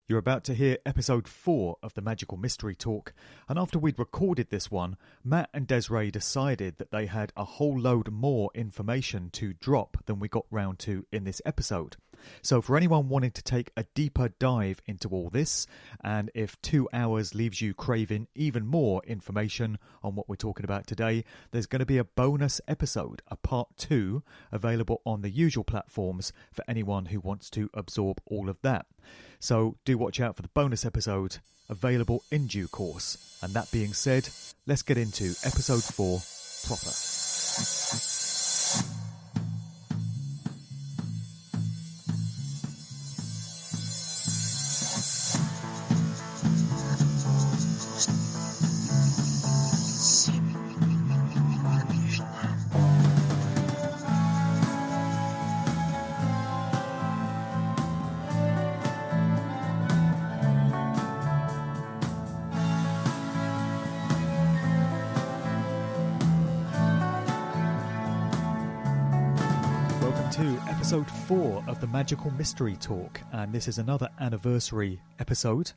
You're about to hear episode 4 of the Magical Mystery Talk, and after we'd recorded this one, Matt and Desiree decided that they had a whole load more information to drop than we got round to in this episode. So for anyone wanting to take a deeper dive into all this, and if 2 hours leaves you craving even more information on what we're talking about today, there's going to be a bonus episode, a part 2, available on the usual platforms for anyone who wants to absorb all of that. So do watch out for the bonus episode, available in due course. And that being said, let's get into episode 4 proper. Episode 4 of the Magical Mystery Talk, and this is another anniversary episode.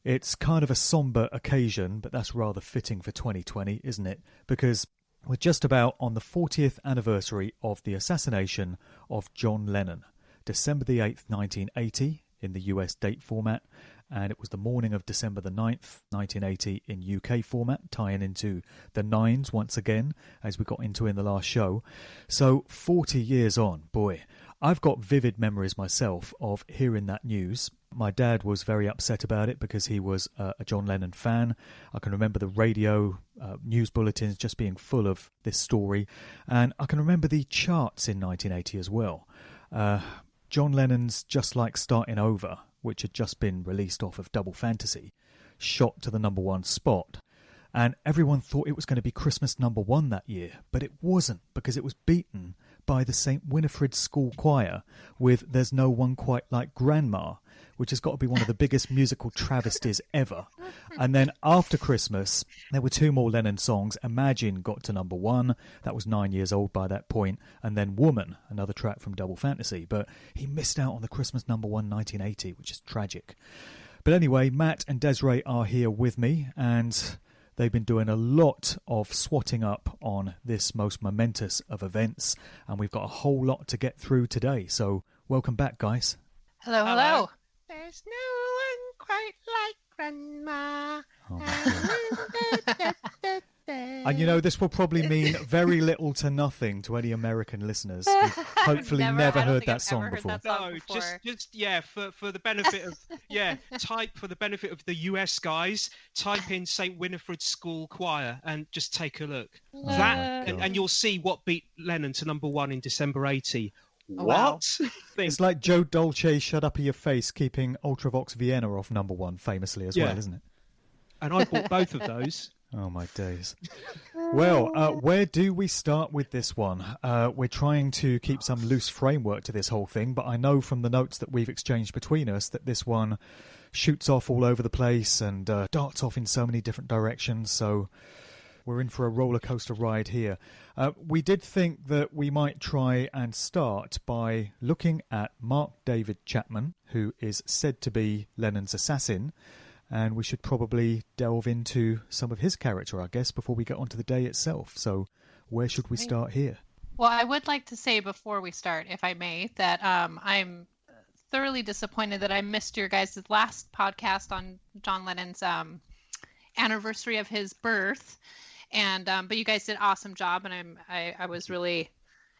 It's kind of a somber occasion, but that's rather fitting for 2020, isn't it? Because we're just about on the 40th anniversary of the assassination of John Lennon, December the 8th, 1980, in the US date format, and it was the morning of December the 9th, 1980 in UK format, tying into the 9s once again, as we got into in the last show. So 40 years on, boy, I've got vivid memories myself of hearing that news. My dad was very upset about it because he was a John Lennon fan. I can remember the radio news bulletins just being full of this story, and I can remember the charts in 1980 as well. John Lennon's Just Like Starting Over, which had just been released off of Double Fantasy, shot to the number 1 spot. And everyone thought it was going to be Christmas number 1 that year, but it wasn't, because it was beaten by the St. Winifred's School Choir with There's No One Quite Like Grandma, which has got to be one of the biggest musical travesties ever. And then after Christmas, there were 2 more Lennon songs. Imagine got to number 1. That was 9 years old by that point. And then Woman, another track from Double Fantasy. But he missed out on the Christmas number 1 1980, which is tragic. But anyway, Matt and Desiree are here with me, and they've been doing a lot of swatting up on this most momentous of events. And we've got a whole lot to get through today. So welcome back, guys. Hello, hello. There's no one quite like Grandma. Oh, and you know, this will probably mean very little to nothing to any American listeners who've hopefully never heard that song before. No, just for the benefit of type for the benefit of the US guys, type in St. Winifred's School Choir and just take a look. And you'll see what beat Lennon to number 1 in December 80. Oh, wow. What? It's like Joe Dolce, Shut Up in Your Face, keeping Ultravox Vienna off number 1 famously as well, isn't it? And I bought both of those. Oh, my days. Well, where do we start with this one? We're trying to keep some loose framework to this whole thing, but I know from the notes that we've exchanged between us that this one shoots off all over the place and darts off in so many different directions, so we're in for a roller coaster ride here. We did think that we might try and start by looking at Mark David Chapman, who is said to be Lennon's assassin, and we should probably delve into some of his character, I guess, before we get onto the day itself. So where should we start here? Well, I would like to say before we start, if I may, that I'm thoroughly disappointed that I missed your guys' last podcast on John Lennon's anniversary of his birth. And but you guys did an awesome job, and I was really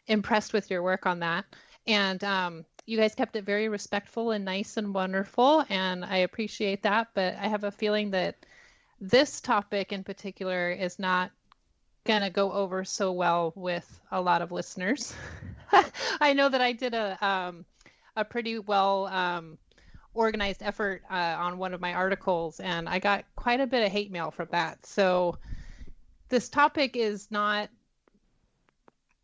impressed with your work on that. And you guys kept it very respectful and nice and wonderful, and I appreciate that. But I have a feeling that this topic in particular is not going to go over so well with a lot of listeners. I know that I did a pretty well organized effort on one of my articles, and I got quite a bit of hate mail from that. So this topic is not,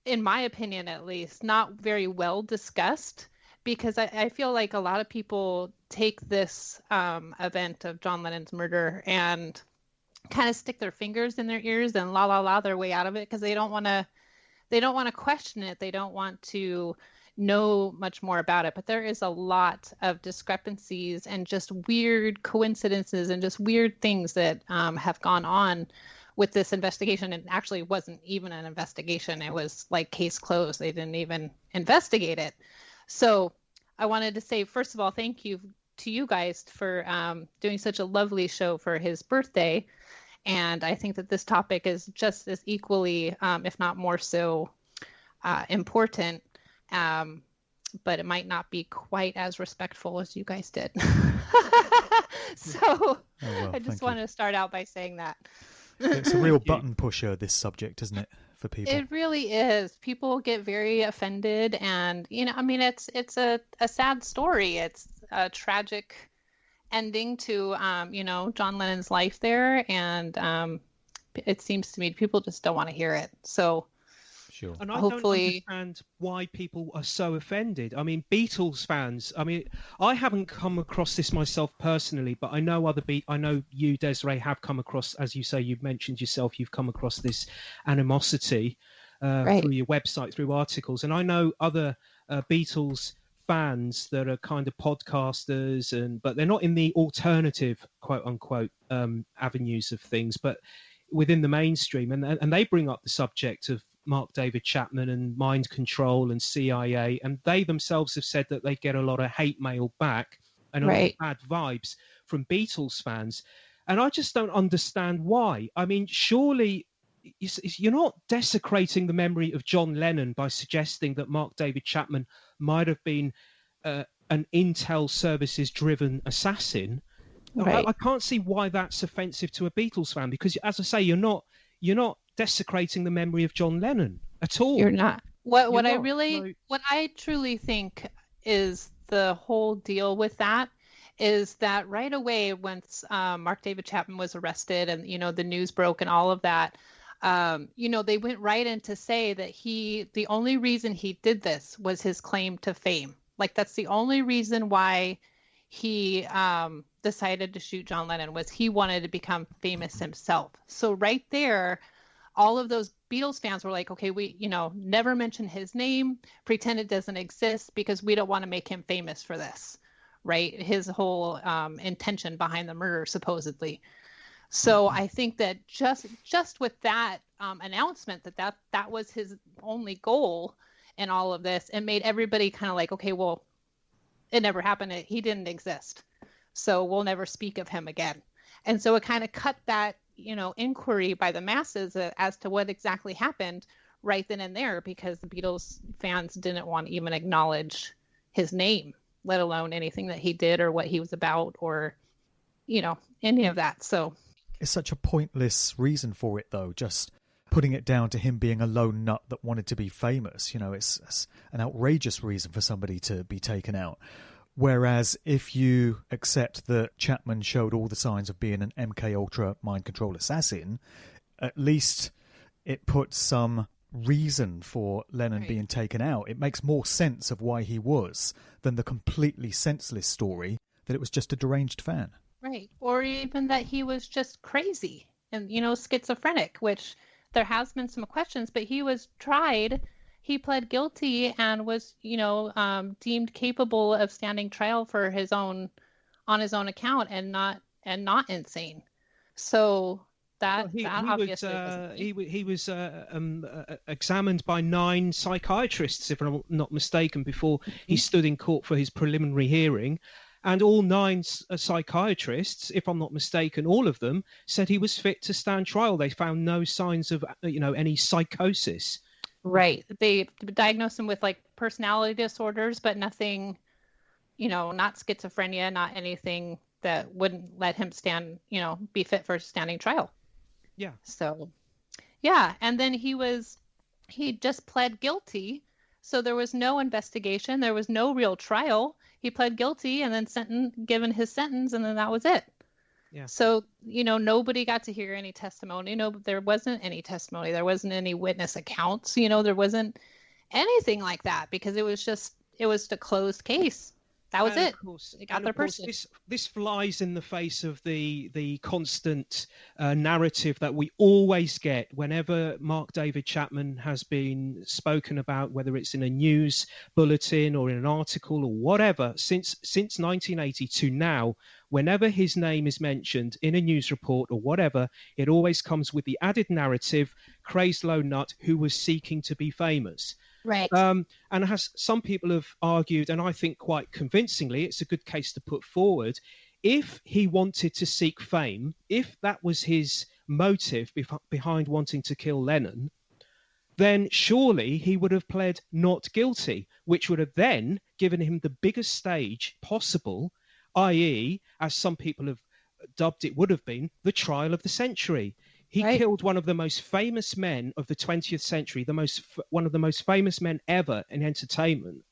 in my opinion at least, not very well discussed, because I feel like a lot of people take this event of John Lennon's murder and kind of stick their fingers in their ears and la la la their way out of it, because they don't want to question it. They don't want to know much more about it, but there is a lot of discrepancies and just weird coincidences and just weird things that have gone on with this investigation. It actually wasn't even an investigation. It was like case closed. They didn't even investigate it. So I wanted to say, first of all, thank you to you guys for doing such a lovely show for his birthday. And I think that this topic is just as equally, if not more so, important. But it might not be quite as respectful as you guys did. I just wanted to start out by saying that. It's a real button pusher, this subject, isn't it, for people? It really is. People get very offended, and I mean, it's a sad story. It's a tragic ending to John Lennon's life there, and it seems to me people just don't want to hear it. So. Sure. And I don't understand why people are so offended. I mean, Beatles fans. I mean, I haven't come across this myself personally, but I know I know you, Desiree, have come across, as you say, you've mentioned yourself, you've come across this animosity through your website, through articles, and I know other Beatles fans that are kind of podcasters, but they're not in the alternative, quote unquote, avenues of things, but within the mainstream, and they bring up the subject of Mark David Chapman and mind control and CIA, and they themselves have said that they get a lot of hate mail back and a lot of bad vibes from Beatles fans, and I just don't understand why. I mean, surely you're not desecrating the memory of John Lennon by suggesting that Mark David Chapman might have been an intel services driven assassin. I can't see why that's offensive to a Beatles fan, because, as I say, you're not desecrating the memory of John Lennon at all. You're not. What I truly think is the whole deal with that is that right away, once Mark David Chapman was arrested and the news broke and all of that, they went right in to say that the only reason he did this was his claim to fame. Like, that's the only reason why he decided to shoot John Lennon, was he wanted to become famous himself. So right there, all of those Beatles fans were like, okay, we, never mention his name, pretend it doesn't exist, because we don't want to make him famous for this, right? His whole intention behind the murder, supposedly. So I think that just with that announcement that was his only goal in all of this, it made everybody kind of like, okay, well, it never happened. He didn't exist. So we'll never speak of him again. And so it kind of cut that, inquiry by the masses as to what exactly happened right then and there, because the Beatles fans didn't want to even acknowledge his name, let alone anything that he did or what he was about or, any of that. So it's such a pointless reason for it, though, just putting it down to him being a lone nut that wanted to be famous. It's an outrageous reason for somebody to be taken out. Whereas if you accept that Chapman showed all the signs of being an MK Ultra mind control assassin, at least it puts some reason for Lennon being taken out. It makes more sense of why he was than the completely senseless story that it was just a deranged fan. Right. Or even that he was just crazy and, schizophrenic, which there has been some questions, but he was tried. He pled guilty and was, deemed capable of standing trial for on his own account and not insane. So he was examined by 9 psychiatrists, if I'm not mistaken, before he stood in court for his preliminary hearing. And all 9 psychiatrists, if I'm not mistaken, all of them said he was fit to stand trial. They found no signs of, any psychosis. Right. They diagnosed him with like personality disorders, but nothing, not schizophrenia, not anything that wouldn't let him be fit for standing trial. Yeah. So, yeah. And then he just pled guilty. So there was no investigation. There was no real trial. He pled guilty and then given his sentence, and then that was it. Yeah. So, nobody got to hear any testimony. No, there wasn't any testimony. There wasn't any witness accounts. There wasn't anything like that, because it was a closed case. that was it. Of course, They got their person. This flies in the face of the constant narrative that we always get whenever Mark David Chapman has been spoken about, whether it's in a news bulletin or in an article or whatever, since 1980 to now. Whenever his name is mentioned in a news report or whatever, it always comes with the added narrative, crazed lone nut who was seeking to be famous. Right. And as some people have argued, and I think quite convincingly, it's a good case to put forward, if he wanted to seek fame, if that was his motive behind wanting to kill Lennon, then surely he would have pled not guilty, which would have then given him the biggest stage possible, i.e., as some people have dubbed it would have been, the trial of the century. He killed one of the most famous men of the 20th century, one of the most famous men ever in entertainment.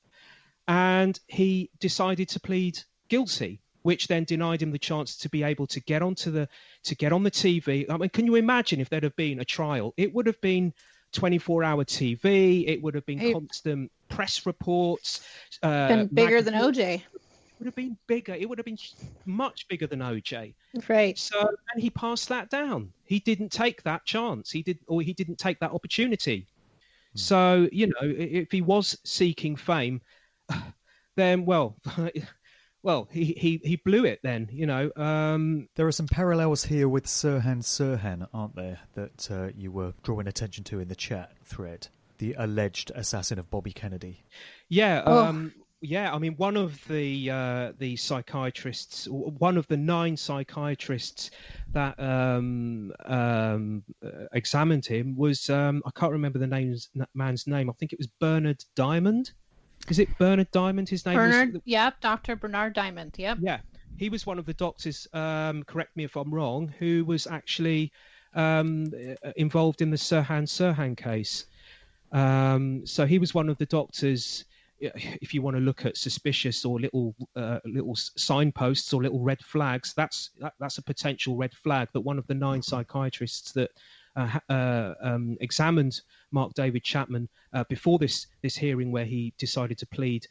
And he decided to plead guilty, which then denied him the chance to be able to get on the TV. I mean, can you imagine if there'd have been a trial? It would have been 24-hour TV. It would have been constant press reports. Been bigger than OJ. Would have been bigger. It would have been much bigger than OJ. Right. So, and he passed that down. He didn't take that chance. He didn't take that opportunity. So, if he was seeking fame, then he blew it. Then, there are some parallels here with Sirhan Sirhan, aren't there? That you were drawing attention to in the chat thread. The alleged assassin of Bobby Kennedy. Yeah. Yeah, I mean, one of the psychiatrists, one of the 9 psychiatrists that examined him was, I can't remember the man's name. I think it was Bernard Diamond. Is it Bernard Diamond? His name was... Dr. Bernard Diamond, yep. Yeah, he was one of the doctors, correct me if I'm wrong, who was actually involved in the Sirhan Sirhan case. So he was one of the doctors... If you want to look at suspicious or little signposts or little red flags, that's a potential red flag that one of the 9 psychiatrists that examined Mark David Chapman before this hearing where he decided to plead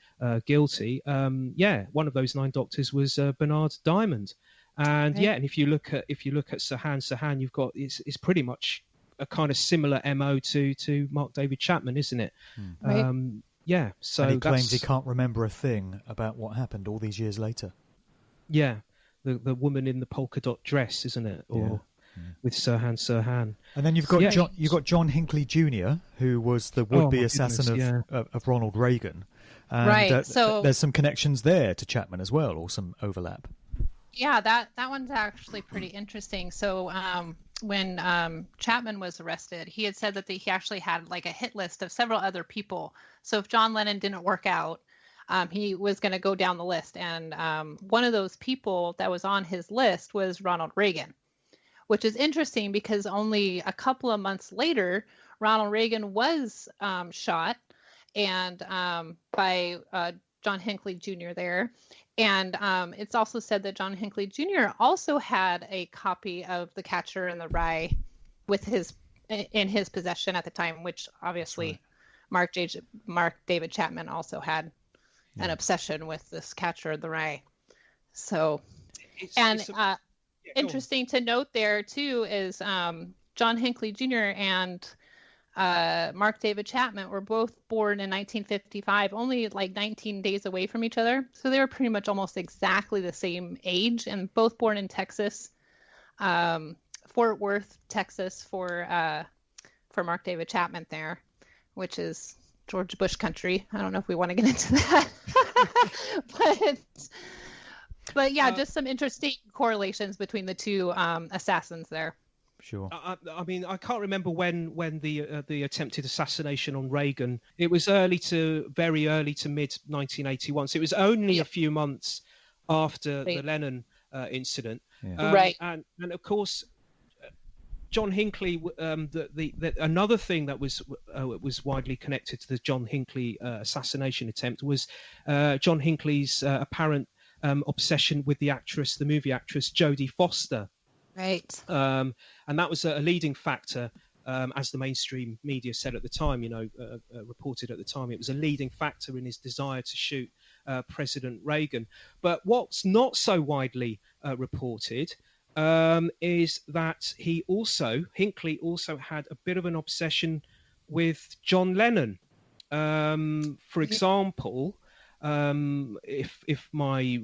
guilty. One of those 9 doctors was Bernard Diamond, and and if you look at Sirhan, you've got it's pretty much a kind of similar MO to Mark David Chapman, isn't it? Right. Yeah, so and he claims he can't remember a thing about what happened all these years later. Yeah, the woman in the polka dot dress, isn't it? Or with Sirhan Sirhan. And then you've got John Hinckley Jr., who was the would-be assassin of Ronald Reagan. And, so there's some connections there to Chapman as well, or some overlap. Yeah, that one's actually pretty interesting. So when Chapman was arrested, he had said that he actually had like a hit list of several other people. So if John Lennon didn't work out, he was going to go down the list. And one of those people that was on his list was Ronald Reagan, which is interesting because only a couple of months later, Ronald Reagan was shot and by John Hinckley Jr. there. And it's also said that John Hinckley Jr. also had a copy of The Catcher in the Rye in his possession at the time, which obviously Mark David Chapman also had an obsession with this Catcher in the Rye. So, interesting to note there too is John Hinckley Jr. and Mark David Chapman were both born in 1955, only like 19 days away from each other. So they were pretty much almost exactly the same age, and both born in Texas, Fort Worth, Texas, for Mark David Chapman there, which is George Bush country. I don't know if we want to get into that, but yeah, just some interesting correlations between the two assassins there. Sure. I mean, I can't remember when the attempted assassination on Reagan. It was very early to mid 1981. So it was only a few months after the Lennon incident. Yeah. And of course, John Hinckley. Another thing that was widely connected to the John Hinckley assassination attempt was John Hinckley's apparent obsession with the movie actress Jodie Foster. Right. And that was a leading factor as the mainstream media said at the time, reported at the time, it was a leading factor in his desire to shoot President Reagan. But what's not so widely reported is that Hinckley also had a bit of an obsession with John Lennon. For example, if my